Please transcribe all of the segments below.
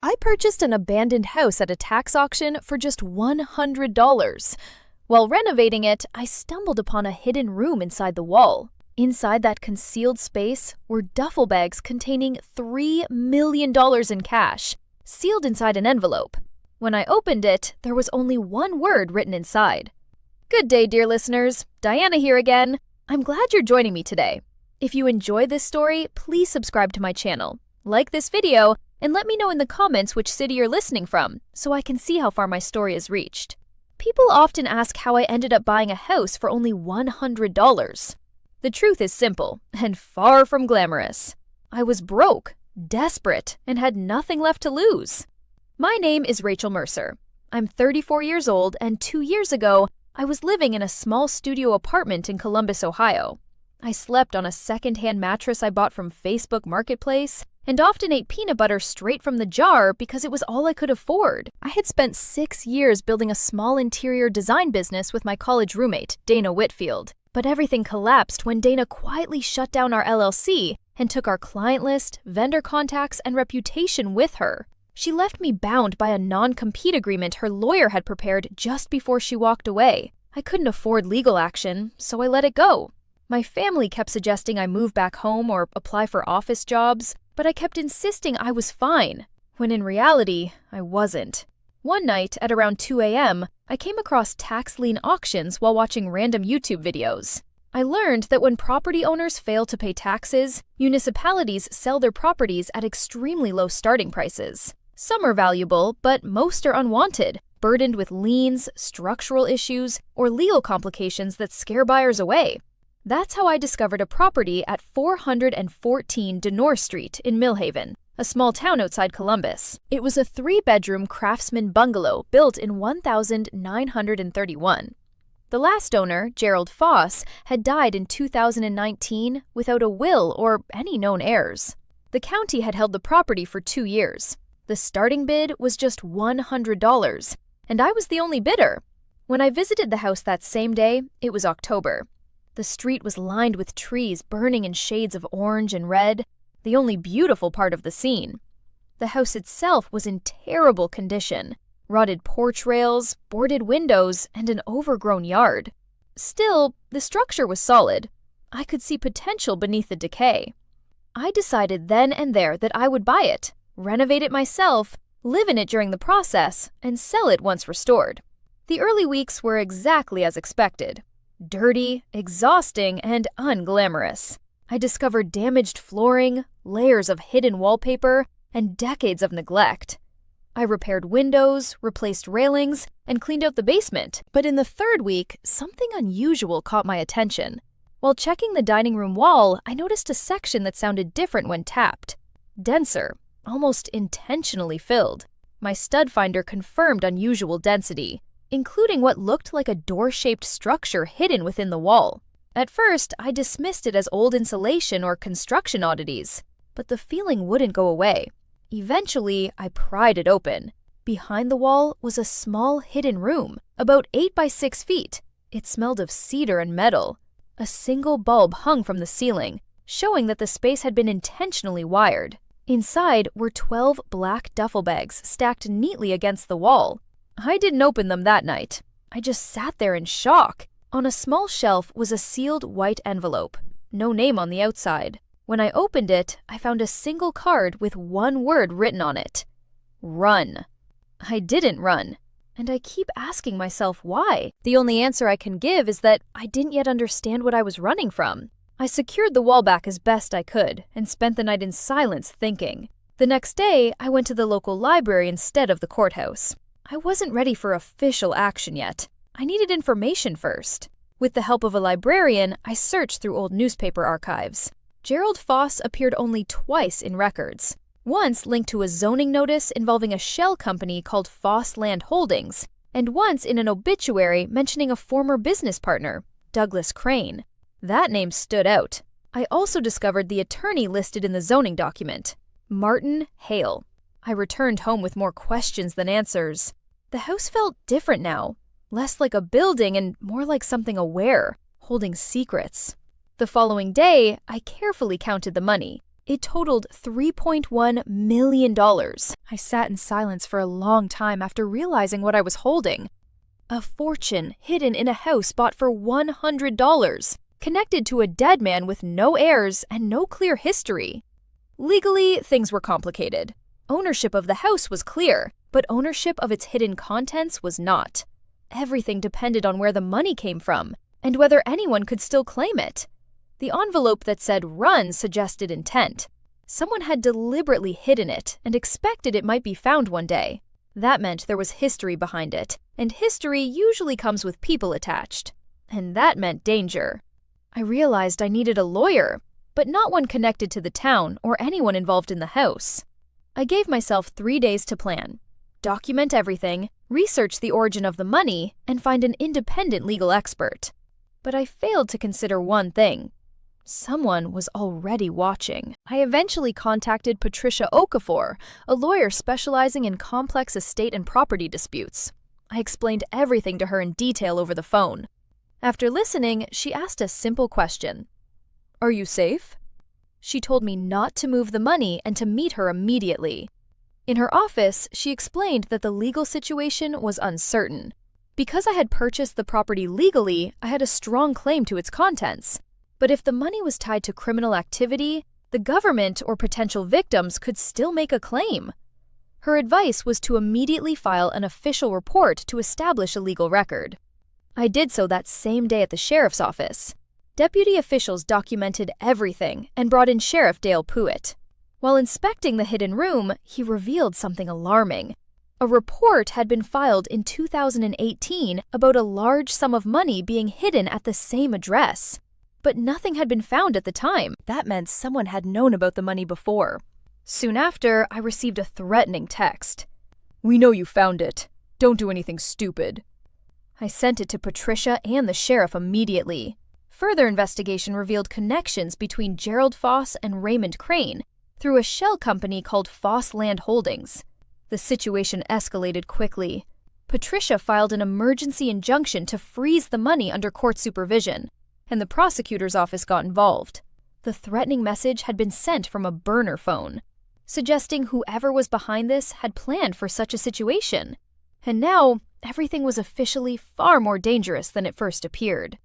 I purchased an abandoned house at a tax auction for just $100. While renovating it, I stumbled upon a hidden room inside the wall. Inside that concealed space were duffel bags containing $3 million in cash, sealed inside an envelope. When I opened it, there was only one word written inside. Good day, dear listeners. Diana here again. I'm glad you're joining me today. If you enjoy this story, please subscribe to my channel, like this video, and let me know in the comments which city you're listening from so I can see how far my story has reached. People often ask how I ended up buying a house for only $100. The truth is simple and far from glamorous. I was broke, desperate, and had nothing left to lose. My name is Rachel Mercer. I'm 34 years old, and 2 years ago, I was living in a small studio apartment in Columbus, Ohio. I slept on a second-hand mattress I bought from Facebook Marketplace and often ate peanut butter straight from the jar because it was all I could afford. I had spent 6 years building a small interior design business with my college roommate, Dana Whitfield. But everything collapsed when Dana quietly shut down our LLC and took our client list, vendor contacts, and reputation with her. She left me bound by a non-compete agreement her lawyer had prepared just before she walked away. I couldn't afford legal action, so I let it go. My family kept suggesting I move back home or apply for office jobs, but I kept insisting I was fine, when in reality, I wasn't. One night at around 2 a.m., I came across tax lien auctions while watching random YouTube videos. I learned that when property owners fail to pay taxes, municipalities sell their properties at extremely low starting prices. Some are valuable, but most are unwanted, burdened with liens, structural issues, or legal complications that scare buyers away. That's how I discovered a property at 414 Denore Street in Millhaven, a small town outside Columbus. It was a 3-bedroom craftsman bungalow built in 1931. The last owner, Gerald Foss, had died in 2019 without a will or any known heirs. The county had held the property for 2 years. The starting bid was just $100, and I was the only bidder. When I visited the house that same day, it was October. The street was lined with trees burning in shades of orange and red, the only beautiful part of the scene. The house itself was in terrible condition, rotted porch rails, boarded windows, and an overgrown yard. Still, the structure was solid. I could see potential beneath the decay. I decided then and there that I would buy it, renovate it myself, live in it during the process, and sell it once restored. The early weeks were exactly as expected. Dirty, exhausting, and unglamorous. I discovered damaged flooring, layers of hidden wallpaper, and decades of neglect. I repaired windows, replaced railings, and cleaned out the basement. But in the 3rd week, something unusual caught my attention. While checking the dining room wall, I noticed a section that sounded different when tapped. Denser, almost intentionally filled. My stud finder confirmed unusual density, including what looked like a door-shaped structure hidden within the wall. At first, I dismissed it as old insulation or construction oddities, but the feeling wouldn't go away. Eventually, I pried it open. Behind the wall was a small hidden room, about 8 by 6 feet. It smelled of cedar and metal. A single bulb hung from the ceiling, showing that the space had been intentionally wired. Inside were 12 black duffel bags stacked neatly against the wall. I didn't open them that night. I just sat there in shock. On a small shelf was a sealed white envelope, no name on the outside. When I opened it, I found a single card with one word written on it. Run. I didn't run, and I keep asking myself why. The only answer I can give is that I didn't yet understand what I was running from. I secured the wall back as best I could and spent the night in silence thinking. The next day, I went to the local library instead of the courthouse. I wasn't ready for official action yet. I needed information first. With the help of a librarian, I searched through old newspaper archives. Gerald Foss appeared only twice in records. Once linked to a zoning notice involving a shell company called Foss Land Holdings, and once in an obituary mentioning a former business partner, Douglas Crane. That name stood out. I also discovered the attorney listed in the zoning document, Martin Hale. I returned home with more questions than answers. The house felt different now, less like a building and more like something aware, holding secrets. The following day, I carefully counted the money. It totaled $3.1 million. I sat in silence for a long time after realizing what I was holding. A fortune hidden in a house bought for $100, connected to a dead man with no heirs and no clear history. Legally, things were complicated. Ownership of the house was clear, but ownership of its hidden contents was not. Everything depended on where the money came from and whether anyone could still claim it. The envelope that said "Run" suggested intent. Someone had deliberately hidden it and expected it might be found one day. That meant there was history behind it, and history usually comes with people attached. And that meant danger. I realized I needed a lawyer, but not one connected to the town or anyone involved in the house. I gave myself 3 days to plan. Document everything, research the origin of the money, and find an independent legal expert. But I failed to consider one thing. Someone was already watching. I eventually contacted Patricia Okafor, a lawyer specializing in complex estate and property disputes. I explained everything to her in detail over the phone. After listening, she asked a simple question. "Are you safe?" She told me not to move the money and to meet her immediately. In her office, she explained that the legal situation was uncertain. Because I had purchased the property legally, I had a strong claim to its contents. But if the money was tied to criminal activity, the government or potential victims could still make a claim. Her advice was to immediately file an official report to establish a legal record. I did so that same day at the sheriff's office. Deputy officials documented everything and brought in Sheriff Dale Pruitt. While inspecting the hidden room, he revealed something alarming. A report had been filed in 2018 about a large sum of money being hidden at the same address. But nothing had been found at the time. That meant someone had known about the money before. Soon after, I received a threatening text. "We know you found it. Don't do anything stupid." I sent it to Patricia and the sheriff immediately. Further investigation revealed connections between Gerald Foss and Raymond Crane through a shell company called Foss Land Holdings. The situation escalated quickly. Patricia filed an emergency injunction to freeze the money under court supervision, and the prosecutor's office got involved. The threatening message had been sent from a burner phone, suggesting whoever was behind this had planned for such a situation. And now, everything was officially far more dangerous than it first appeared.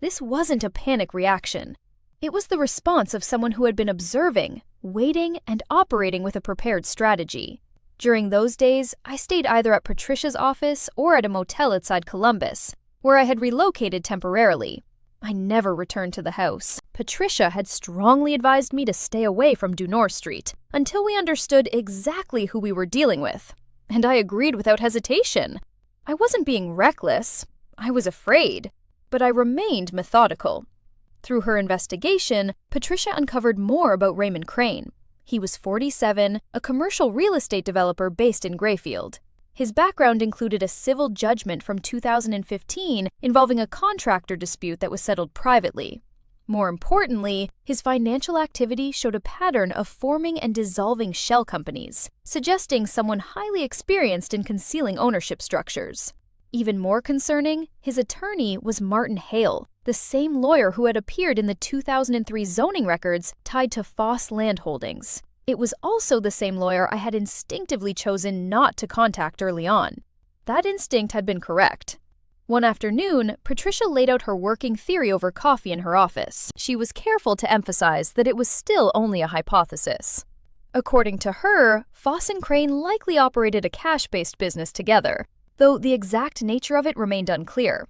This wasn't a panic reaction. It was the response of someone who had been observing, waiting, and operating with a prepared strategy. During those days, I stayed either at Patricia's office or at a motel outside Columbus, where I had relocated temporarily. I never returned to the house. Patricia had strongly advised me to stay away from Dunor Street until we understood exactly who we were dealing with. And I agreed without hesitation. I wasn't being reckless. I was afraid. But I remained methodical. Through her investigation, Patricia uncovered more about Raymond Crane. He was 47, a commercial real estate developer based in Grayfield. His background included a civil judgment from 2015 involving a contractor dispute that was settled privately. More importantly, his financial activity showed a pattern of forming and dissolving shell companies, suggesting someone highly experienced in concealing ownership structures. Even more concerning, his attorney was Martin Hale, the same lawyer who had appeared in the 2003 zoning records tied to Foss Land Holdings. It was also the same lawyer I had instinctively chosen not to contact early on. That instinct had been correct. One afternoon, Patricia laid out her working theory over coffee in her office. She was careful to emphasize that it was still only a hypothesis. According to her, Foss and Crane likely operated a cash-based business together, though the exact nature of it remained unclear.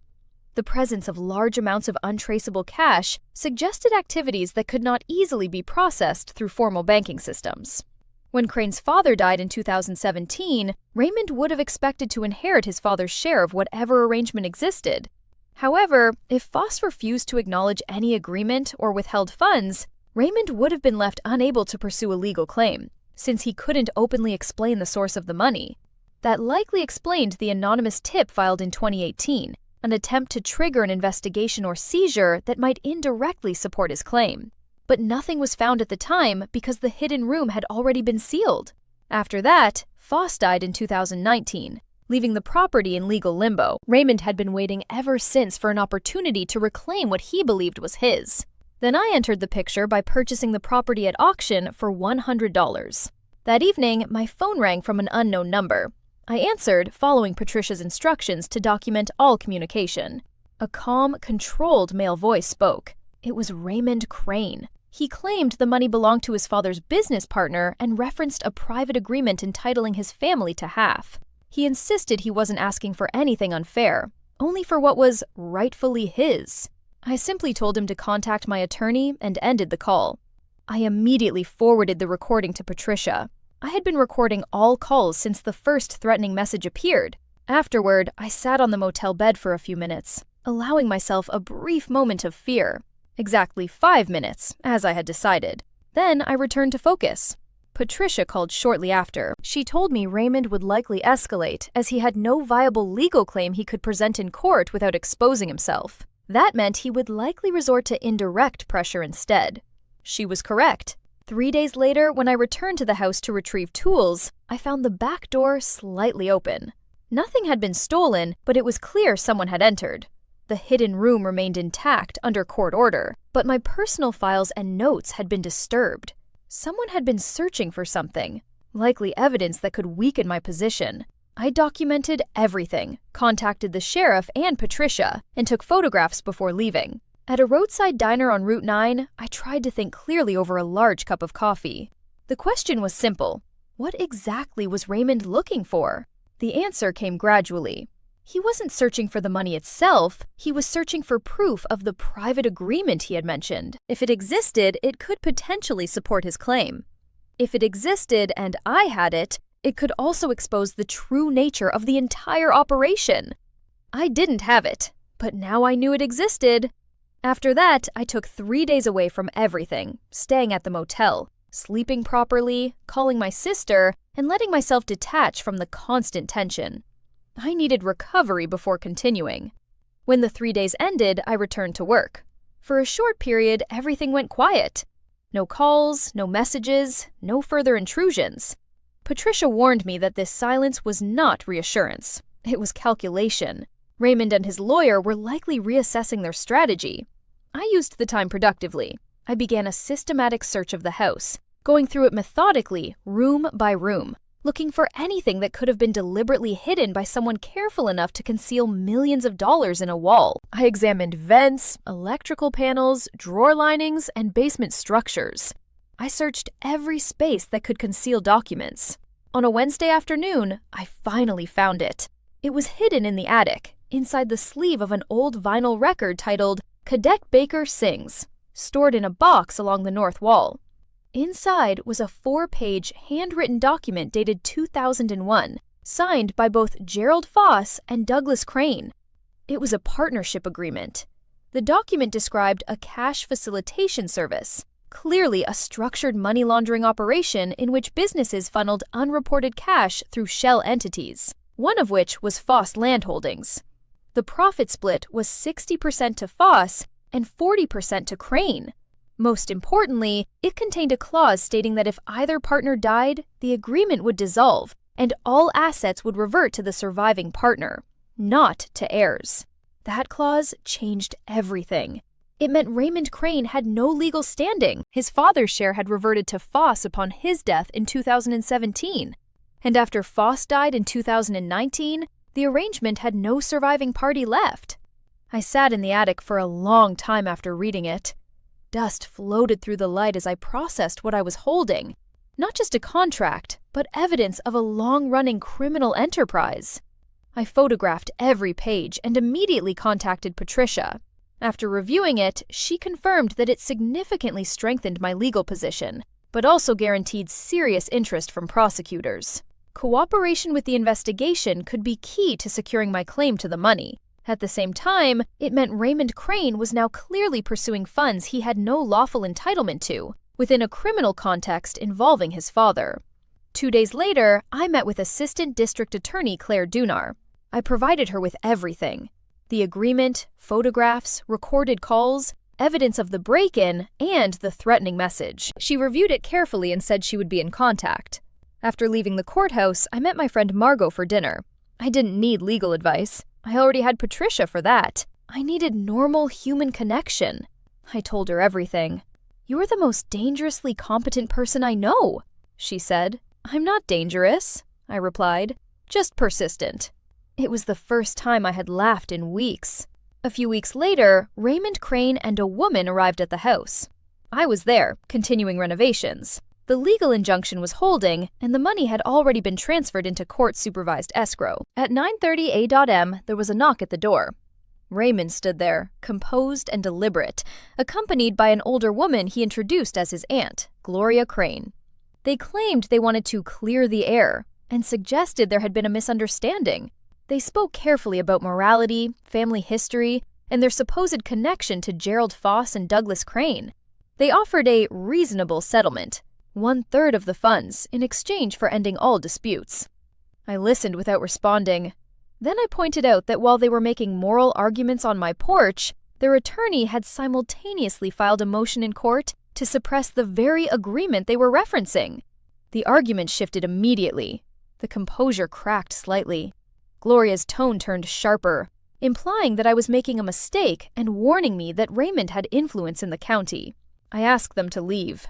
The presence of large amounts of untraceable cash suggested activities that could not easily be processed through formal banking systems. When Crane's father died in 2017, Raymond would have expected to inherit his father's share of whatever arrangement existed. However, if Foss refused to acknowledge any agreement or withheld funds, Raymond would have been left unable to pursue a legal claim, since he couldn't openly explain the source of the money. That likely explained the anonymous tip filed in 2018, an attempt to trigger an investigation or seizure that might indirectly support his claim. But nothing was found at the time because the hidden room had already been sealed. After that, Foss died in 2019, leaving the property in legal limbo. Raymond had been waiting ever since for an opportunity to reclaim what he believed was his. Then I entered the picture by purchasing the property at auction for $100. That evening, my phone rang from an unknown number. I answered, following Patricia's instructions to document all communication. A calm, controlled male voice spoke. It was Raymond Crane. He claimed the money belonged to his father's business partner and referenced a private agreement entitling his family to half. He insisted he wasn't asking for anything unfair, only for what was rightfully his. I simply told him to contact my attorney and ended the call. I immediately forwarded the recording to Patricia. I had been recording all calls since the first threatening message appeared. Afterward, I sat on the motel bed for a few minutes, allowing myself a brief moment of fear. Exactly 5 minutes, as I had decided. Then I returned to focus. Patricia called shortly after. She told me Raymond would likely escalate, as he had no viable legal claim he could present in court without exposing himself. That meant he would likely resort to indirect pressure instead. She was correct. 3 days later, when I returned to the house to retrieve tools, I found the back door slightly open. Nothing had been stolen, but it was clear someone had entered. The hidden room remained intact under court order, but my personal files and notes had been disturbed. Someone had been searching for something, likely evidence that could weaken my position. I documented everything, contacted the sheriff and Patricia, and took photographs before leaving. At a roadside diner on Route 9, I tried to think clearly over a large cup of coffee. The question was simple. What exactly was Raymond looking for? The answer came gradually. He wasn't searching for the money itself, he was searching for proof of the private agreement he had mentioned. If it existed, it could potentially support his claim. If it existed and I had it, it could also expose the true nature of the entire operation. I didn't have it, but now I knew it existed. After that, I took 3 days away from everything, staying at the motel, sleeping properly, calling my sister, and letting myself detach from the constant tension. I needed recovery before continuing. When the 3 days ended, I returned to work. For a short period, everything went quiet. No calls, no messages, no further intrusions. Patricia warned me that this silence was not reassurance. It was calculation. Raymond and his lawyer were likely reassessing their strategy. I used the time productively. I began a systematic search of the house, going through it methodically, room by room, looking for anything that could have been deliberately hidden by someone careful enough to conceal millions of dollars in a wall. I examined vents, electrical panels, drawer linings, and basement structures. I searched every space that could conceal documents. On a Wednesday afternoon, I finally found it. It was hidden in the attic, inside the sleeve of an old vinyl record titled Cadet Baker Sings, stored in a box along the north wall. Inside was a 4-page handwritten document dated 2001, signed by both Gerald Foss and Douglas Crane. It was a partnership agreement. The document described a cash facilitation service, clearly a structured money laundering operation in which businesses funneled unreported cash through shell entities, one of which was Foss Land Holdings. The profit split was 60% to Foss and 40% to Crane. Most importantly, it contained a clause stating that if either partner died, the agreement would dissolve, and all assets would revert to the surviving partner, not to heirs. That clause changed everything. It meant Raymond Crane had no legal standing. His father's share had reverted to Foss upon his death in 2017. And after Foss died in 2019, the arrangement had no surviving party left. I sat in the attic for a long time after reading it. Dust floated through the light as I processed what I was holding. Not just a contract, but evidence of a long-running criminal enterprise. I photographed every page and immediately contacted Patricia. After reviewing it, she confirmed that it significantly strengthened my legal position, but also guaranteed serious interest from prosecutors. Cooperation with the investigation could be key to securing my claim to the money. At the same time, it meant Raymond Crane was now clearly pursuing funds he had no lawful entitlement to, within a criminal context involving his father. 2 days later, I met with Assistant District Attorney Claire Dunar. I provided her with everything: the agreement, photographs, recorded calls, evidence of the break-in, and the threatening message. She reviewed it carefully and said she would be in contact. After leaving the courthouse, I met my friend Margot for dinner. I didn't need legal advice. I already had Patricia for that. I needed normal human connection. I told her everything. "You're the most dangerously competent person I know," she said. "I'm not dangerous," I replied, "just persistent." It was the first time I had laughed in weeks. A few weeks later, Raymond Crane and a woman arrived at the house. I was there, continuing renovations. The legal injunction was holding, and the money had already been transferred into court-supervised escrow. At 9:30 a.m., there was a knock at the door. Raymond stood there, composed and deliberate, accompanied by an older woman he introduced as his aunt, Gloria Crane. They claimed they wanted to clear the air and suggested there had been a misunderstanding. They spoke carefully about morality, family history, and their supposed connection to Gerald Foss and Douglas Crane. They offered a reasonable settlement, 1/3 of the funds, in exchange for ending all disputes. I listened without responding. Then I pointed out that while they were making moral arguments on my porch, their attorney had simultaneously filed a motion in court to suppress the very agreement they were referencing. The argument shifted immediately. The composure cracked slightly. Gloria's tone turned sharper, implying that I was making a mistake and warning me that Raymond had influence in the county. I asked them to leave.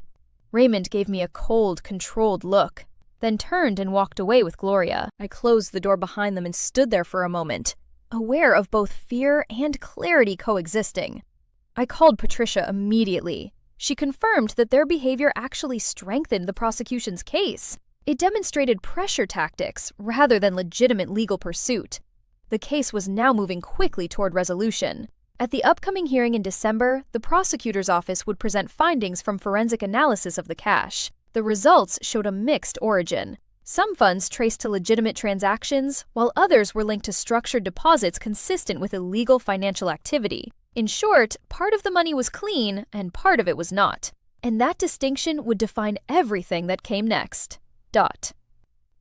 Raymond gave me a cold, controlled look, then turned and walked away with Gloria. I closed the door behind them and stood there for a moment, aware of both fear and clarity coexisting. I called Patricia immediately. She confirmed that their behavior actually strengthened the prosecution's case. It demonstrated pressure tactics rather than legitimate legal pursuit. The case was now moving quickly toward resolution. At the upcoming hearing in December, the prosecutor's office would present findings from forensic analysis of the cash. The results showed a mixed origin. Some funds traced to legitimate transactions, while others were linked to structured deposits consistent with illegal financial activity. In short, part of the money was clean and part of it was not. And that distinction would define everything that came next.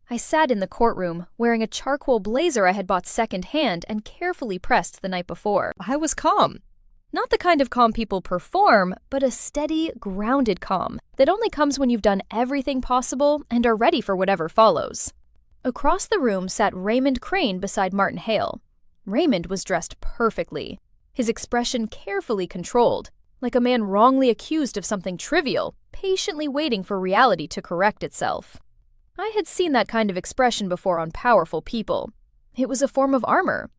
I sat in the courtroom, wearing a charcoal blazer I had bought secondhand and carefully pressed the night before. I was calm. Not the kind of calm people perform, but a steady, grounded calm that only comes when you've done everything possible and are ready for whatever follows. Across the room sat Raymond Crane beside Martin Hale. Raymond was dressed perfectly, his expression carefully controlled, like a man wrongly accused of something trivial, patiently waiting for reality to correct itself. I had seen that kind of expression before on powerful people. It was a form of armor.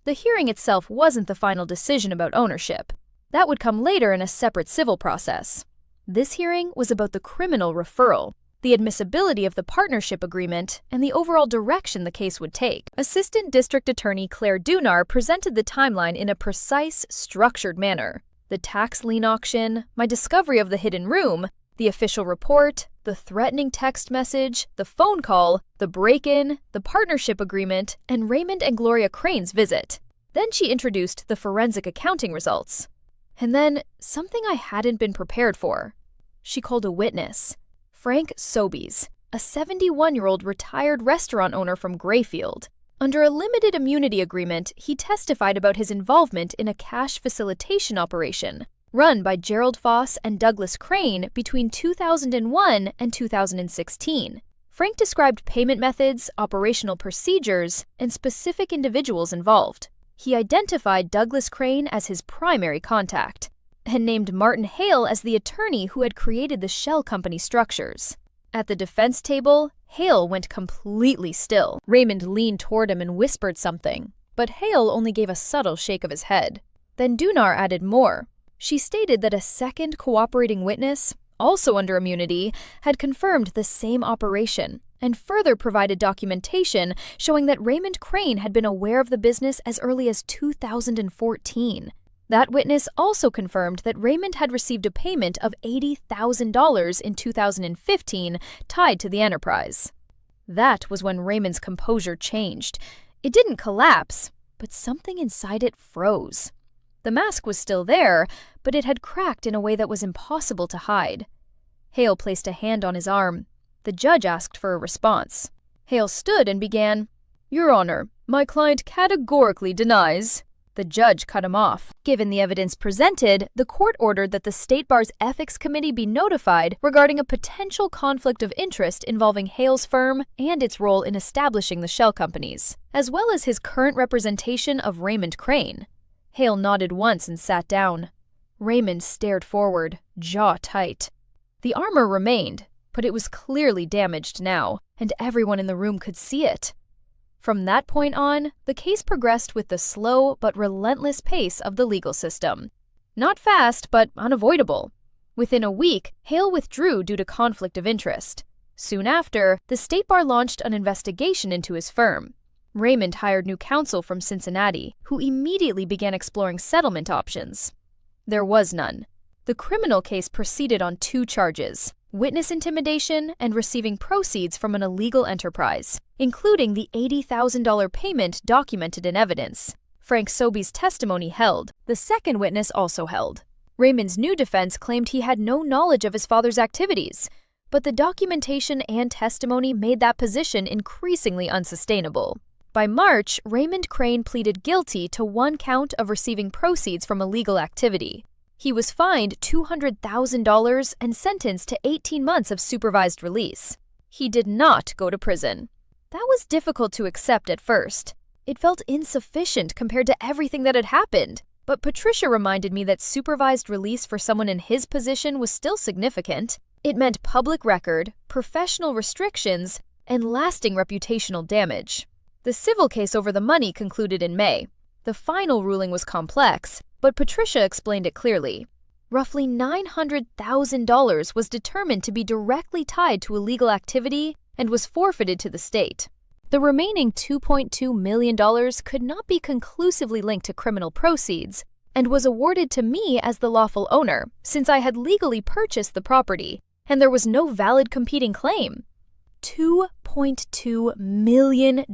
The hearing itself wasn't the final decision about ownership. That would come later in a separate civil process. This hearing was about the criminal referral, the admissibility of the partnership agreement, and the overall direction the case would take. Assistant District Attorney Claire Dunar presented the timeline in a precise, structured manner. The tax lien auction, my discovery of the hidden room, the official report, the threatening text message, the phone call, the break-in, the partnership agreement, and Raymond and Gloria Crane's visit. Then she introduced the forensic accounting results. And then, something I hadn't been prepared for. She called a witness, Frank Sobies, a 71-year-old retired restaurant owner from Grayfield. Under a limited immunity agreement, he testified about his involvement in a cash facilitation operation run by Gerald Foss and Douglas Crane between 2001 and 2016. Frank described payment methods, operational procedures, and specific individuals involved. He identified Douglas Crane as his primary contact, and named Martin Hale as the attorney who had created the shell company structures. At the defense table, Hale went completely still. Raymond leaned toward him and whispered something, but Hale only gave a subtle shake of his head. Then Dunar added more. She stated that a second cooperating witness, also under immunity, had confirmed the same operation and further provided documentation showing that Raymond Crane had been aware of the business as early as 2014. That witness also confirmed that Raymond had received a payment of $80,000 in 2015 tied to the enterprise. That was when Raymond's composure changed. It didn't collapse, but something inside it froze. The mask was still there, but it had cracked in a way that was impossible to hide. Hale placed a hand on his arm. The judge asked for a response. Hale stood and began, "Your Honor, my client categorically denies." The judge cut him off. Given the evidence presented, the court ordered that the State Bar's Ethics Committee be notified regarding a potential conflict of interest involving Hale's firm and its role in establishing the shell companies, as well as his current representation of Raymond Crane. Hale nodded once and sat down. Raymond stared forward, jaw tight. The armor remained, but it was clearly damaged now, and everyone in the room could see it. From that point on, the case progressed with the slow but relentless pace of the legal system. Not fast, but unavoidable. Within a week, Hale withdrew due to conflict of interest. Soon after, the State Bar launched an investigation into his firm. Raymond hired new counsel from Cincinnati, who immediately began exploring settlement options. There was none. The criminal case proceeded on 2 charges: witness intimidation and receiving proceeds from an illegal enterprise, including the $80,000 payment documented in evidence. Frank Sobey's testimony held. The second witness also held. Raymond's new defense claimed he had no knowledge of his father's activities, but the documentation and testimony made that position increasingly unsustainable. By March, Raymond Crane pleaded guilty to 1 count of receiving proceeds from illegal activity. He was fined $200,000 and sentenced to 18 months of supervised release. He did not go to prison. That was difficult to accept at first. It felt insufficient compared to everything that had happened. But Patricia reminded me that supervised release for someone in his position was still significant. It meant public record, professional restrictions, and lasting reputational damage. The civil case over the money concluded in May. The final ruling was complex, but Patricia explained it clearly. Roughly $900,000 was determined to be directly tied to illegal activity and was forfeited to the state. The remaining $2.2 million could not be conclusively linked to criminal proceeds and was awarded to me as the lawful owner, since I had legally purchased the property, and there was no valid competing claim. $2.2 million.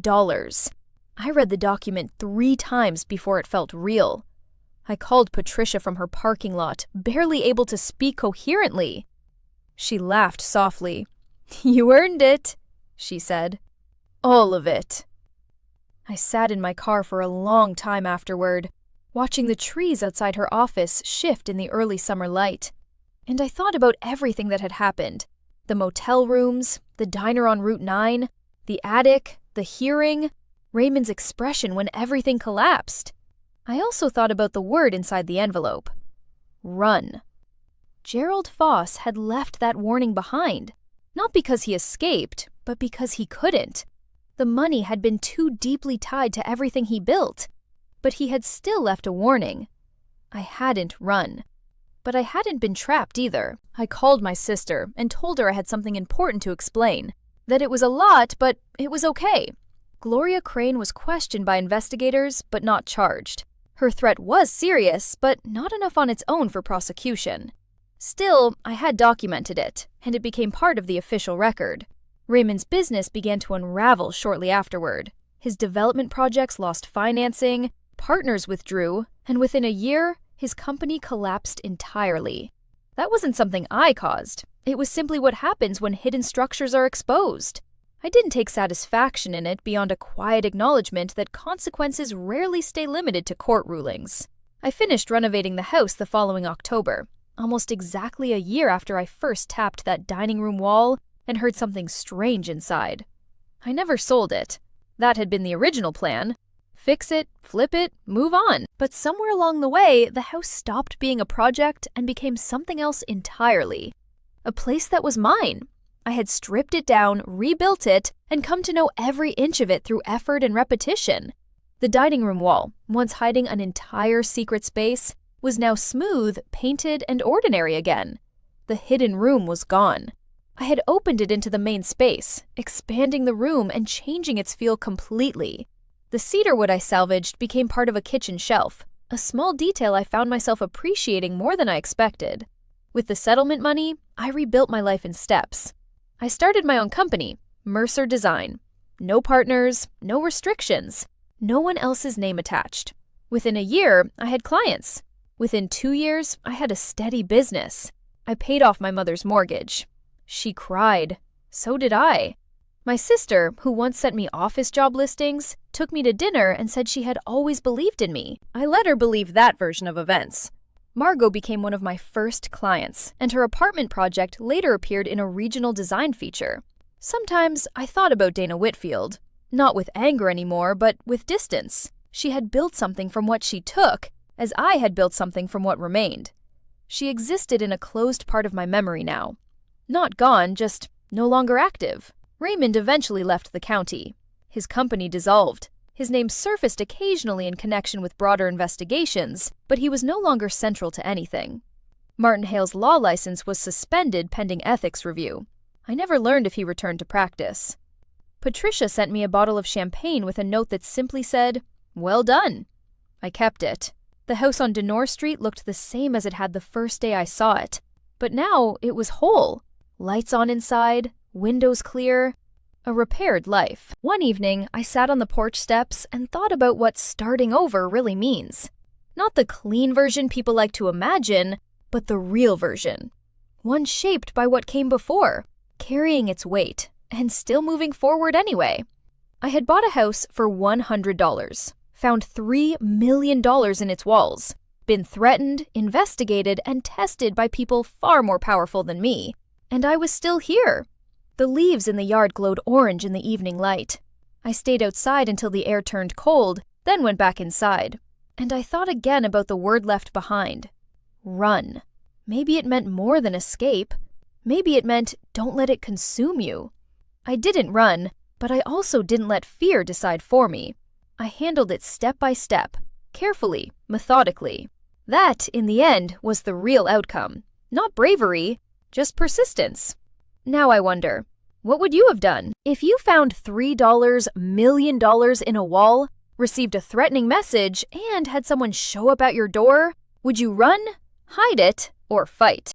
I read the document 3 times before it felt real. I called Patricia from her parking lot, barely able to speak coherently. She laughed softly. "You earned it," she said. "All of it." I sat in my car for a long time afterward, watching the trees outside her office shift in the early summer light. And I thought about everything that had happened. The motel rooms, the diner on Route 9, the attic, the hearing, Raymond's expression when everything collapsed. I also thought about the word inside the envelope. Run. Gerald Foss had left that warning behind, not because he escaped, but because he couldn't. The money had been too deeply tied to everything he built, but he had still left a warning. I hadn't run. But I hadn't been trapped either. I called my sister and told her I had something important to explain, that it was a lot, but it was okay. Gloria Crane was questioned by investigators, but not charged. Her threat was serious, but not enough on its own for prosecution. Still, I had documented it, and it became part of the official record. Raymond's business began to unravel shortly afterward. His development projects lost financing, partners withdrew, and within a year, his company collapsed entirely. That wasn't something I caused. It was simply what happens when hidden structures are exposed. I didn't take satisfaction in it beyond a quiet acknowledgement that consequences rarely stay limited to court rulings. I finished renovating the house the following October, almost exactly a year after I first tapped that dining room wall and heard something strange inside. I never sold it. That had been the original plan. Fix it, flip it, move on. But somewhere along the way, the house stopped being a project and became something else entirely. A place that was mine. I had stripped it down, rebuilt it, and come to know every inch of it through effort and repetition. The dining room wall, once hiding an entire secret space, was now smooth, painted, and ordinary again. The hidden room was gone. I had opened it into the main space, expanding the room and changing its feel completely. The cedar wood I salvaged became part of a kitchen shelf, a small detail I found myself appreciating more than I expected. With the settlement money, I rebuilt my life in steps. I started my own company, Mercer Design. No partners, no restrictions, no one else's name attached. Within a year, I had clients. Within 2 years, I had a steady business. I paid off my mother's mortgage. She cried. So did I. My sister, who once sent me office job listings, took me to dinner and said she had always believed in me. I let her believe that version of events. Margot became one of my first clients, and her apartment project later appeared in a regional design feature. Sometimes I thought about Dana Whitfield, not with anger anymore, but with distance. She had built something from what she took, as I had built something from what remained. She existed in a closed part of my memory now. Not gone, just no longer active. Raymond eventually left the county. His company dissolved. His name surfaced occasionally in connection with broader investigations, but he was no longer central to anything. Martin Hale's law license was suspended pending ethics review. I never learned if he returned to practice. Patricia sent me a bottle of champagne with a note that simply said, "Well done." I kept it. The house on Denore Street looked the same as it had the first day I saw it, but now it was whole. Lights on inside, windows clear, a repaired life. One evening, I sat on the porch steps and thought about what starting over really means. Not the clean version people like to imagine, but the real version. One shaped by what came before, carrying its weight, and still moving forward anyway. I had bought a house for $100, found $3 million in its walls, been threatened, investigated, and tested by people far more powerful than me, and I was still here. The leaves in the yard glowed orange in the evening light. I stayed outside until the air turned cold, then went back inside. And I thought again about the word left behind. Run. Maybe it meant more than escape. Maybe it meant don't let it consume you. I didn't run, but I also didn't let fear decide for me. I handled it step by step, carefully, methodically. That, in the end, was the real outcome. Not bravery, just persistence. Now I wonder, what would you have done? If you found $3 million in a wall, received a threatening message, and had someone show up at your door, would you run, hide it, or fight?